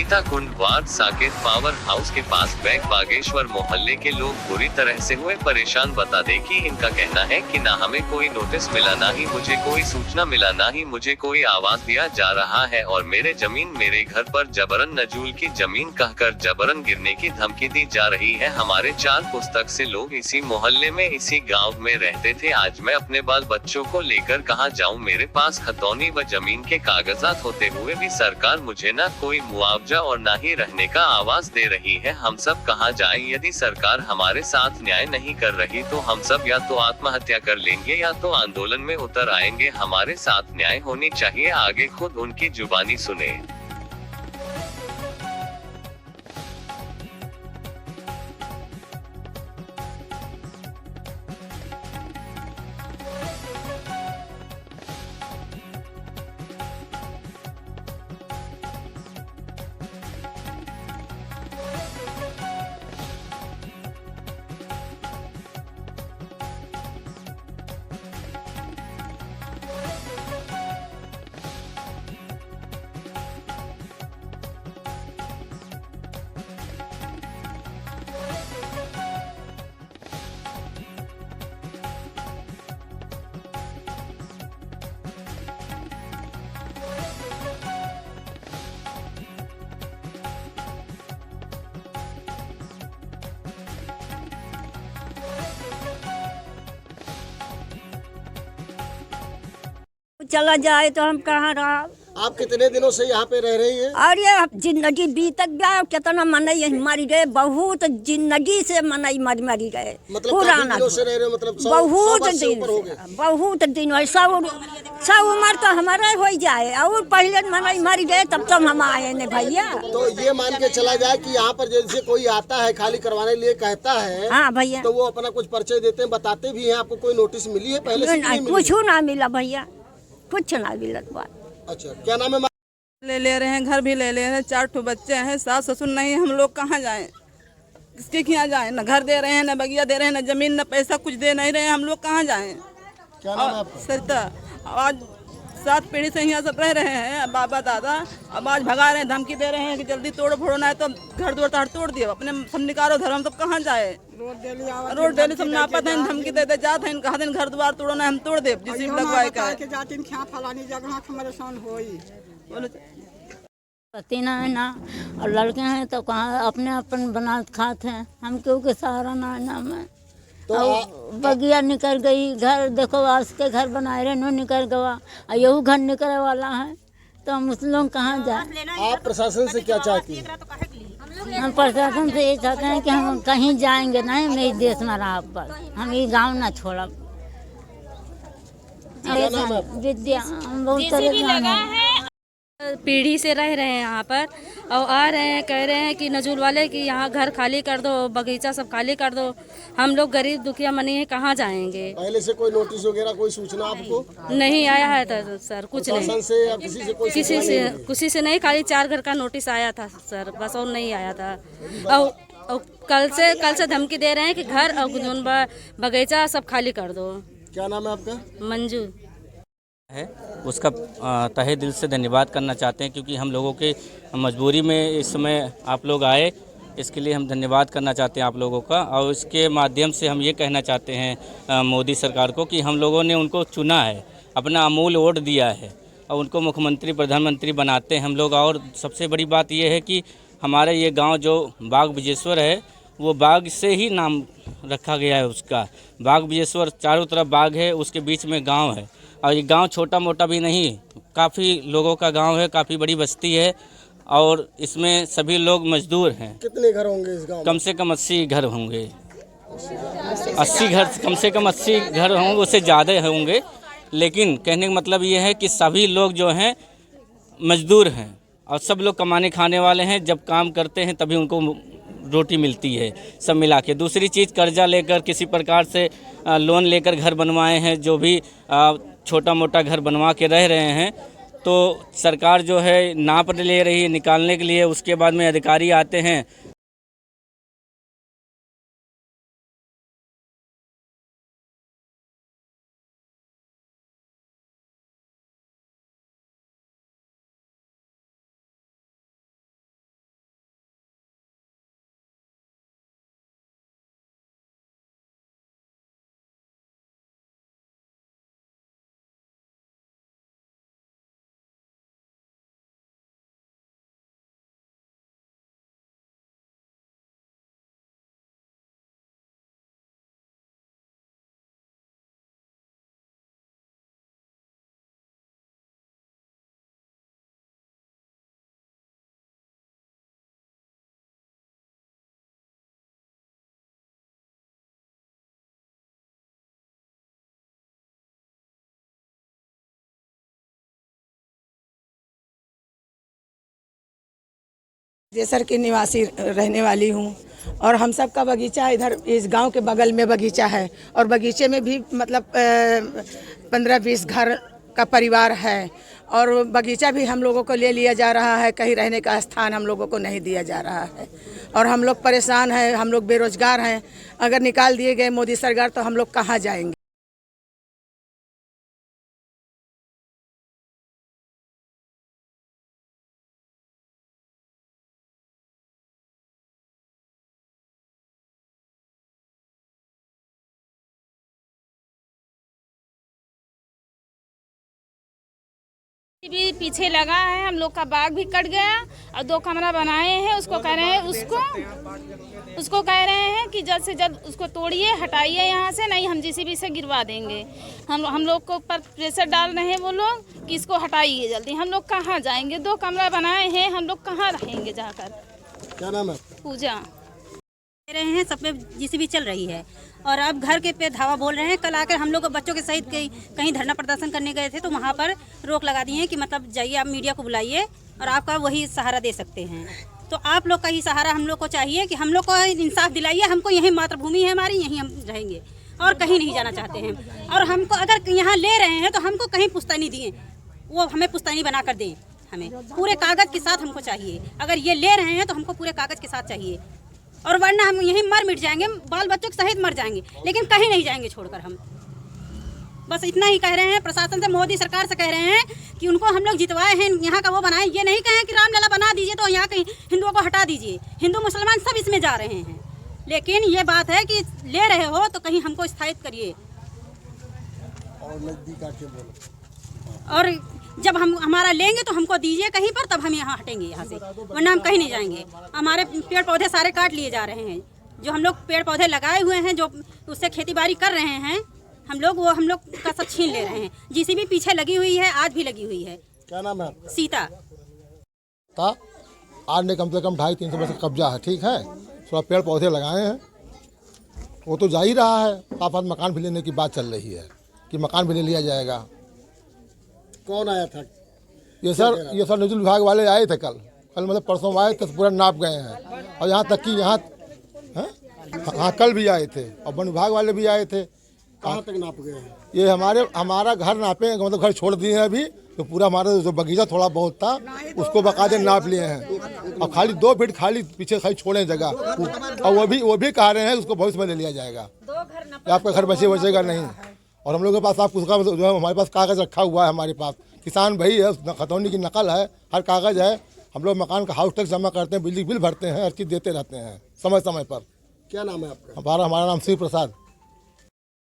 Sitakund ward Saket power house के पास bag Bageshwar मोहल्ले के लोग बुरी तरह से हुए परेशान। बता दें कि इनका कहना है कि ना हमें कोई नोटिस मिला, ना ही मुझे कोई सूचना मिला, ना ही मुझे कोई आवाज दिया जा रहा है और मेरे घर पर जबरन नजूल की जमीन कहकर जबरन गिरने की धमकी दी जा रही है। हमारे 4 पुस्तक से लोग इसी मोहल्ले में इसी गाँव में रहते थे। आज मैं अपने बाल बच्चों को लेकर कहाँ जाऊँ? मेरे पास खतौनी व जमीन के कागजात होते हुए भी सरकार मुझे न कोई मुआवजा और न ही रहने का आवाज दे रही है। हम सब कहाँ जाएं? यदि सरकार हमारे साथ न्याय नहीं कर रही तो हम सब या तो आत्महत्या कर लेंगे या तो आंदोलन में उतर आएंगे। हमारे साथ न्याय होनी चाहिए। आगे खुद उनकी जुबानी सुने। चला जाए तो हम कहाँ रहा। आप कितने दिनों से यहाँ पे रह रही हैं? अरे जिंदगी बीतक गया, कितना मनई मरी गए, बहुत जिंदगी से मनई मरी गए। मतलब काफी दिनों से रह रहे हो? मतलब बहुत दिन है। सब उम्र तो हमारा हो जाए और पहले मनई मरी गए तब तो हम आए ने भैया। तो ये मान के चला जाए कि यहाँ पर जैसे कोई आता है खाली करवाने के लिए कहता है, हाँ भैया, तो वो अपना कुछ परिचय देते हैं, बताते भी हैं। आपको कोई नोटिस मिली है पहले से? कुछ ना मिला भैया, कुछ ना मिला बात। अच्छा, क्या नाम है? ले रहे हैं, घर भी ले रहे हैं, 4 ठो बच्चे हैं, सास ससुर नहीं, हम लोग कहाँ जाएं? किसके यहाँ जाएं? न घर दे रहे हैं, न बगिया दे रहे हैं, न जमीन, न पैसा, कुछ दे नहीं रहे हैं। हम लोग कहाँ जाएं? क्या नाम है आपका? सरिता। आज 7 पीढ़ी से यहाँ सब रह रहे हैं, बाबा दादा। अब आज भगा रहे हैं, धमकी दे रहे हैं कि जल्दी तोड़ फोड़ना है तो घर द्वार ताड़ तोड़ दिए, अपने सब निकालो धर्म। सब कहाँ जाए? रोड डेली सब नापत है, धमकी दे जाते हैं, कहा दिन घर द्वार तोड़ना है हम तोड़ दे, जिस लगवाए का पति ना है ना, और लड़के हैं तो कहाँ अपने अपन बना खाते हैं। हम क्यों के सहारा ना है ना मैं। तो बगिया निकल गई, घर देखो आज के घर बनाए रहे नो निकल गवा, यहू घर निकलने वाला है तो हम उस लोग कहाँ जाए? आप प्रशासन से क्या चाहती हैं? हम प्रशासन से ये चाहते हैं कि हम कहीं जाएंगे नहीं, मेरे देश में रहा पर हम ये गांव ना छोड़ा। विद्या हम बहुत तरह पीढ़ी से रह रहे हैं यहाँ पर और आ रहे हैं, कह रहे हैं कि नजूल वाले कि यहाँ घर खाली कर दो, बगीचा सब खाली कर दो। हम लोग गरीब दुखिया मनी है, कहाँ जाएंगे? पहले से कोई नोटिस वगैरह कोई सूचना आपको नहीं आया है तो सर कुछ नहीं। से या किसी से नहीं, खाली 4 घर का नोटिस आया था सर, बस और नहीं आया था। और कल से धमकी दे रहे हैं कि घर और बगीचा सब खाली कर दो। क्या नाम है आपका? मंजू है, उसका तहे दिल से धन्यवाद करना चाहते हैं, क्योंकि हम लोगों के मजबूरी में इस समय आप लोग आए, इसके लिए हम धन्यवाद करना चाहते हैं आप लोगों का। और इसके माध्यम से हम ये कहना चाहते हैं मोदी सरकार को कि हम लोगों ने उनको चुना है, अपना अमूल्य वोट दिया है और उनको मुख्यमंत्री प्रधानमंत्री बनाते हैं हम लोग। और सबसे बड़ी बात यह है कि हमारे ये गाँव जो बाग बिजेश्वर है, वो बाग से ही नाम रखा गया है उसका। बाग बिजेश्वर, चारों तरफ बाग है, उसके बीच में गांव है। और ये गांव छोटा मोटा भी नहीं, काफ़ी लोगों का गांव है, काफ़ी बड़ी बस्ती है और इसमें सभी लोग मजदूर हैं। कितने घर होंगे इस गांव में? कम से कम 80 घर होंगे। 80 घर, कम से कम 80 घर होंगे, उससे ज़्यादा होंगे। लेकिन कहने का मतलब ये है कि सभी लोग जो हैं मजदूर हैं और सब लोग कमाने खाने वाले हैं। जब काम करते हैं तभी उनको रोटी मिलती है, सब मिला के। दूसरी चीज़, कर्जा लेकर किसी प्रकार से लोन लेकर घर बनवाए हैं, जो भी छोटा मोटा घर बनवा के रह रहे हैं, तो सरकार जो है नाप ले रही है निकालने के लिए। उसके बाद में अधिकारी आते हैं, जेसर की निवासी रहने वाली हूँ और हम सब का बगीचा इधर इस गांव के बगल में बगीचा है और बगीचे में भी मतलब 15-20 घर का परिवार है और बगीचा भी हम लोगों को ले लिया जा रहा है, कहीं रहने का स्थान हम लोगों को नहीं दिया जा रहा है और हम लोग परेशान हैं, हम लोग बेरोजगार हैं। अगर निकाल दिए गए मोदी सरकार तो हम लोग कहाँ जाएंगे। भी पीछे लगा है, हम लोग का बाग भी कट गया और 2 कमरा बनाए हैं। उसको कह रहे हैं उसको कह रहे हैं कि जल्द से जल्द उसको तोड़िए, हटाइए यहाँ से, नहीं हम जेसीबी से गिरवा देंगे। हम लोग को ऊपर प्रेशर डाल रहे हैं वो लोग कि इसको हटाइए जल्दी। हम लोग कहाँ जाएंगे? 2 कमरा बनाए हैं, हम लोग कहाँ रहेंगे जाकर। क्या नाम है? पूजा रहे हैं, सब पे जेसीबी चल रही है और अब घर के पे धावा बोल रहे हैं। कल आकर हम लोग बच्चों के सहित कहीं धरना प्रदर्शन करने गए थे तो वहाँ पर रोक लगा दी है कि मतलब जाइए, आप मीडिया को बुलाइए और आपका वही सहारा दे सकते हैं। तो आप लोग का ही सहारा हम लोग को चाहिए कि हम लोग को इंसाफ दिलाइए। हमको यही मातृभूमि है हमारी, यहीं हम रहेंगे और कहीं नहीं जाना चाहते हैं। और हमको अगर यहाँ ले रहे हैं तो हमको कहीं पुश्तैनी दिए, वो हमें पुश्तैनी बना कर दें। हमें पूरे कागज़ के साथ हमको चाहिए। अगर ये ले रहे हैं तो हमको पूरे कागज़ के साथ चाहिए और वरना हम यहीं मर मिट जाएंगे, बाल बच्चों के सहित मर जाएंगे, लेकिन कहीं नहीं जाएंगे छोड़कर। हम बस इतना ही कह रहे हैं प्रशासन से, मोदी सरकार से कह रहे हैं कि उनको हम लोग जितवाए हैं, यहाँ का वो बनाए। ये नहीं कहें कि रामलला बना दीजिए तो यहाँ के हिंदुओं को हटा दीजिए। हिंदू मुसलमान सब इसमें जा रहे हैं, लेकिन ये बात है कि ले रहे हो तो कहीं हमको स्थायित्व करिए और नजदीक आके बोलो। और जब हम हमारा लेंगे तो हमको दीजिए कहीं पर, तब हम यहाँ हटेंगे यहाँ से, वरना हम कहीं नहीं जाएंगे। हमारे पेड़ पौधे सारे काट लिए जा रहे हैं। जो हम लोग पेड़ पौधे लगाए हुए हैं, जो उससे खेती बाड़ी कर रहे हैं हम लोग, वो हम लोग का सब छीन ले रहे हैं। जेसीबी पीछे लगी हुई है, आज भी लगी हुई है। क्या नाम है आपका? सीता। आज ने कम से कम 250-300 वर्ष का कब्जा है, ठीक है। थोड़ा पेड़ पौधे लगाए हैं, वो तो जा ही रहा है। साथ मकान भी लेने की बात चल रही है कि मकान भी ले लिया जाएगा। कौन आया था? ये सर निजी विभाग वाले आए थे कल मतलब परसों आए थे, पूरा नाप गए हैं। और यहाँ तक कि हाँ कल भी आए थे और वन विभाग वाले भी आए थे। कहाँ तक नाप गए हैं? ये हमारा घर नापे, मतलब घर छोड़ दिए हैं अभी, तो पूरा हमारा जो बगीचा थोड़ा बहुत था उसको बाकायदे नाप लिए हैं और खाली 2 फीट खाली पीछे खाली छोड़े जगह, और वो भी कह रहे हैं उसको भविष्य में ले लिया जाएगा। आपका घर बचेगा नहीं। और हम लोग के पास आप उसका जो है, हमारे पास कागज़ रखा हुआ है, हमारे पास किसान भाई है, खतौनी की नकल है, हर कागज़ है। हम लोग मकान का हाउस टैक्स जमा करते हैं, बिजली बिल भरते हैं, हर चीज़ देते रहते हैं समय समय पर। क्या नाम है आपका? हमारा नाम शिव प्रसाद।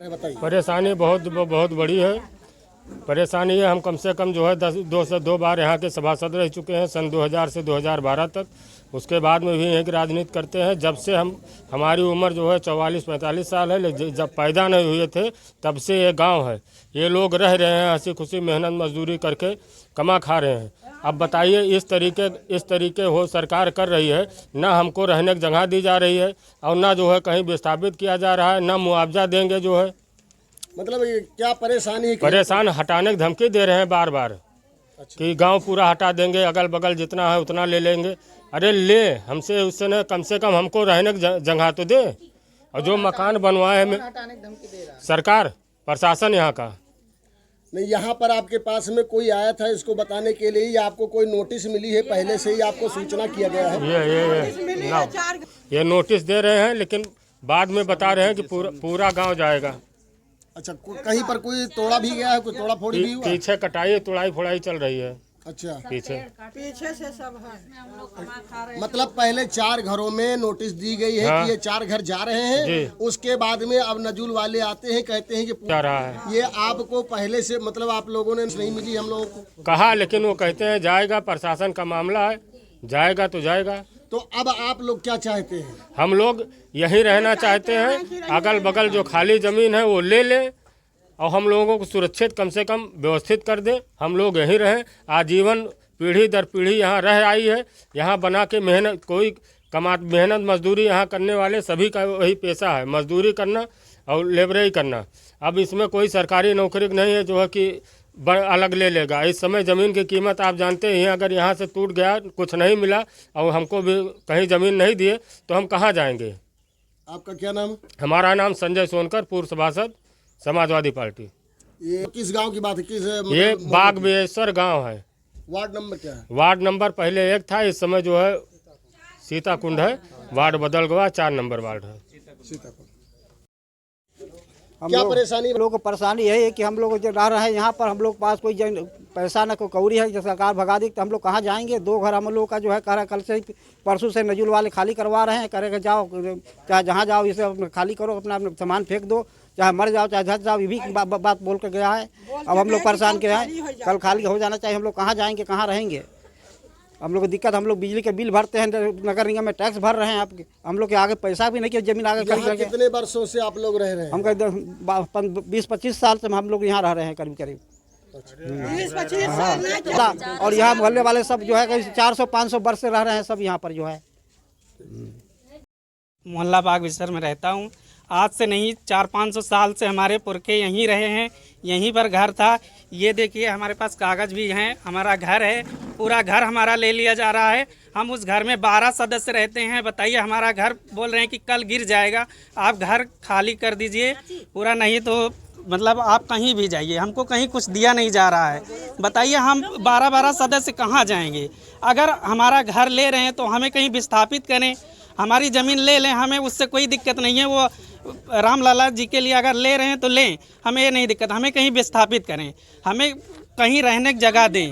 बताइए। परेशानी बहुत बड़ी है। परेशानी है, हम कम से कम जो है 2 से 2 बार यहाँ के सभासद रह चुके हैं, सन 2000 से 2012 तक। उसके बाद में भी यहीं की राजनीति करते हैं। जब से हमारी उम्र जो है 44-45 साल है, जब पैदा नहीं हुए थे तब से ये गांव है। ये लोग रह रहे हैं, हंसी खुशी मेहनत मजदूरी करके कमा खा रहे हैं। अब बताइए, इस तरीके हो सरकार कर रही है, ना हमको रहने की जगह दी जा रही है और ना जो है कहीं विस्थापित किया जा रहा है, ना मुआवजा देंगे जो है। मतलब क्या परेशानी है? परेशान हटाने की धमकी दे रहे हैं बार बार। अच्छा। कि गांव पूरा हटा देंगे, अगल बगल जितना है उतना ले लेंगे। अरे ले हमसे, उससे न कम से कम हमको रहने की जगह तो दे। और जो मकान बनवाए हैं सरकार, प्रशासन यहाँ का नहीं। यहाँ पर आपके पास में कोई आया था इसको बताने के लिए, या आपको कोई नोटिस मिली है पहले से ही, आपको सूचना किया गया है? ये नोटिस दे रहे हैं, लेकिन बाद में बता रहे हैं कि पूरा गांव जाएगा। अच्छा, कहीं पर कोई तोड़ा भी गया है? कोई तोड़ा फोड़ी भी हुआ? पीछे कटाई तुड़ाई फोड़ाई चल रही है। अच्छा, पीछे से सब है। मतलब पहले 4 घरों में नोटिस दी गई है। हाँ। कि ये 4 घर जा रहे हैं। उसके बाद में अब नजूल वाले आते हैं, कहते हैं कि जा रहा है। ये आपको पहले से मतलब आप लोगों ने नहीं मिली हम लोगों को? कहा, लेकिन वो कहते हैं जाएगा, प्रशासन का मामला है, जाएगा तो जाएगा। तो अब आप लोग क्या चाहते हैं? हम लोग यहीं रहना चाहते हैं। अगल बगल जो खाली ज़मीन है वो ले लें और हम लोगों को सुरक्षित कम से कम व्यवस्थित कर दें। हम लोग यहीं रहें, आजीवन पीढ़ी दर पीढ़ी यहाँ रह आई है। यहाँ बना के मेहनत मजदूरी यहाँ करने वाले सभी का वही पेशा है, मजदूरी करना और लेबरेई करना। अब इसमें कोई सरकारी नौकरी नहीं है जो है कि अलग ले लेगा। इस समय ज़मीन की कीमत आप जानते ही हैं, अगर यहाँ से टूट गया, कुछ नहीं मिला और हमको भी कहीं ज़मीन नहीं दिए तो हम कहाँ जाएंगे। आपका क्या नाम? हमारा नाम संजय सोनकर, पूर्व सभासद, समाजवादी पार्टी। ये किस गांव की बात है? किस ये बाग बिहेश्वर गांव है। वार्ड नंबर क्या है? वार्ड नंबर पहले 1 था, इस समय जो है सीताकुंड है, वार्ड बदल गया, 4 नंबर वार्ड है। सीताकुंड। हम क्या लोग परेशानी? लोगों को परेशानी यही है कि हम लोग जो रह रहे हैं यहाँ पर, हम लोग पास कोई पैसा न कोई कौड़ी है, जो सरकार भगा दी तो हम लोग कहाँ जाएंगे। 2 घर हम लोग का जो है कह रहा कल से परसों से नजुल वाले खाली करवा रहे हैं, करेगा जाओ चाहे जहाँ जाओ इसे खाली करो, अपना सामान फेंक दो, चाहे मर जाओ चाहे झट जाओ, ये भी बात बोल कर गया है। अब हम लोग परेशान के हैं, कल खाली हो जाना चाहिए। हम लोग कहाँ जाएंगे, कहाँ रहेंगे। हम लोग को दिक्कत, हम लोग बिजली के बिल भरते हैं, नगर निगम में टैक्स भर रहे हैं। आप हम लोग के आगे पैसा भी नहीं कि जमीन आगे खरीद करके। कितने वर्षों से आप लोग रह रहे हैं? हम 20-25 साल से हम लोग यहाँ रह रहे हैं करीब करीब। 20-25 साल। और यहाँ मोहल्ले वाले सब जो है 400-500 वर्ष से रह रहे हैं सब यहाँ पर जो है। मोहल्ला बाग बिहेश्वर में रहता हूँ। आज से नहीं 400-500 साल से हमारे पुरखे यहीं रहे हैं, यहीं पर घर था। ये देखिए हमारे पास कागज़ भी हैं, हमारा घर है, पूरा घर हमारा ले लिया जा रहा है। हम उस घर में 12 सदस्य रहते हैं। बताइए, हमारा घर बोल रहे हैं कि कल गिर जाएगा, आप घर खाली कर दीजिए पूरा, नहीं तो मतलब आप कहीं भी जाइए, हमको कहीं कुछ दिया नहीं जा रहा है। बताइए हम 12-12 सदस्य कहाँ जाएंगे। अगर हमारा घर ले रहे हैं तो हमें कहीं विस्थापित करें, हमारी ज़मीन ले लें, हमें उससे कोई दिक्कत नहीं है। वो रामलाला जी के लिए अगर ले रहे हैं तो लें, हमें ये नहीं दिक्कत। हमें कहीं विस्थापित करें, हमें कहीं रहने की जगह दें।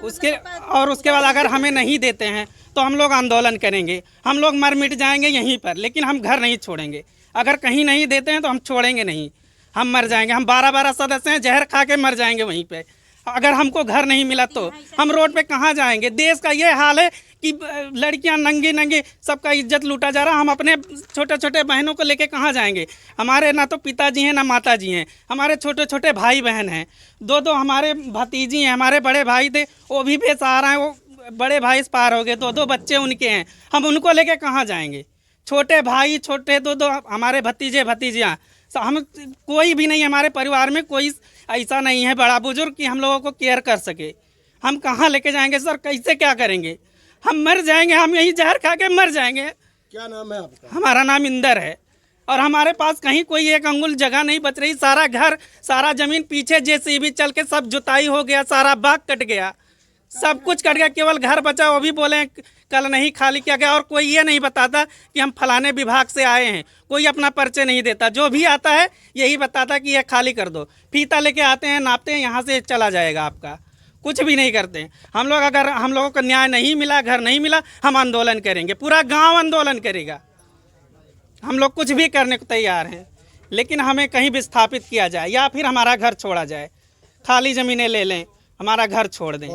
उसके बाद अगर हमें नहीं देते हैं तो हम लोग आंदोलन करेंगे, हम लोग मर मिट जाएंगे यहीं पर, लेकिन हम घर नहीं छोड़ेंगे। अगर कहीं नहीं देते हैं तो हम छोड़ेंगे नहीं, हम मर जाएंगे। हम 12-12 सदस्य हैं, जहर खा के मर जाएंगे वहीं पे। अगर हमको घर नहीं मिला तो हम रोड पे कहाँ जाएंगे। देश का ये हाल है कि लड़कियां नंगे नंगे, सबका इज्जत लूटा जा रहा। हम अपने छोटे छोटे बहनों को लेके कहाँ जाएंगे। हमारे ना तो पिताजी हैं ना माताजी हैं, हमारे छोटे छोटे भाई बहन हैं। 2 हमारे भतीजी हैं, हमारे बड़े भाई थे वो भी बेसहारा हैं, वो बड़े भाई इस पार हो गए, 2 बच्चे उनके हैं। हम उनको लेके कहाँ जाएंगे। छोटे भाई, छोटे 2 हमारे भतीजे भतीजियाँ, हम कोई भी नहीं, हमारे परिवार में कोई ऐसा नहीं है बड़ा बुजुर्ग कि हम लोगों को केयर कर सके। हम कहाँ लेके जाएंगे सर, कैसे क्या करेंगे। हम मर जाएंगे, हम यही जहर खा के मर जाएंगे। क्या नाम है आपका? हमारा नाम इंदर है, और हमारे पास कहीं कोई 1 अंगुल जगह नहीं बच रही। सारा घर, सारा ज़मीन पीछे जेसीबी चल के सब जुताई हो गया, सारा बाग कट गया, सब कुछ कट गया, केवल घर बचा। वो भी बोले कल नहीं खाली किया गया, और कोई ये नहीं बताता कि हम फलाने विभाग से आए हैं। कोई अपना परिचय नहीं देता, जो भी आता है यही बताता कि यह खाली कर दो। फीता लेके आते हैं, नापते हैं, यहाँ से चला जाएगा आपका, कुछ भी नहीं करते। हम लोग, अगर हम लोगों को न्याय नहीं मिला, घर नहीं मिला, हम आंदोलन करेंगे, पूरा गांव आंदोलन करेगा। हम लोग कुछ भी करने को तैयार हैं, लेकिन हमें कहीं विस्थापित किया जाए या फिर हमारा घर छोड़ा जाए। खाली ज़मीनें ले लें, हमारा घर छोड़ दें।